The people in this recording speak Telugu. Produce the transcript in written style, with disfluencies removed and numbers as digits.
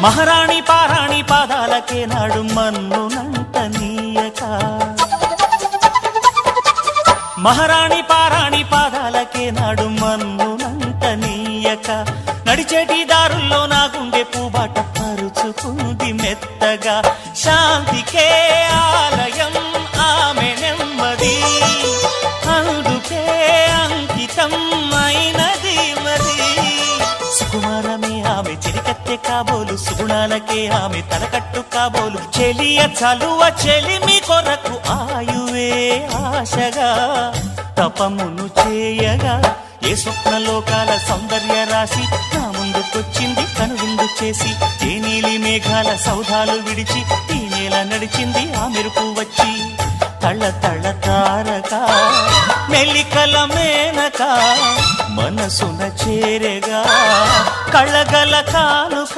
మహారాణి పారాణి పాదాలకే నాడు మన్నునంట నీయక మహారాణి పారాణి పాదాలకే నాడు మన్నునంట నీయక నడిచేటి దారుల్లో నా గుండె పూబాట పరుచుకుంది మెత్తగా శాంతికే ఆలయం ఆమె నెమ్మది అందుకే అంకితం అయినది మది సుకుమారమే ఆమె చిరికత్తె కాబోలు సుగుణాలకే ఆమె తలకట్టు కాబోలు చెలియ చలువ చెలిమి కొరకు ఆయువే ఆశగా తపమును చేయగా ఏ స్వప్నలోకాల సౌందర్య రాశి నా ముందుకొచ్చింది కనువిందు చేసి ఏ నీలి మేఘాల సౌధాలు విడిచి ఈ నేల నడిచింది ఆ మెరుపు వచ్చి తళ్ళ తళ్ళ తారక మెల్లికల మేనక మనసున చేరగా కళ్ళగల కానుక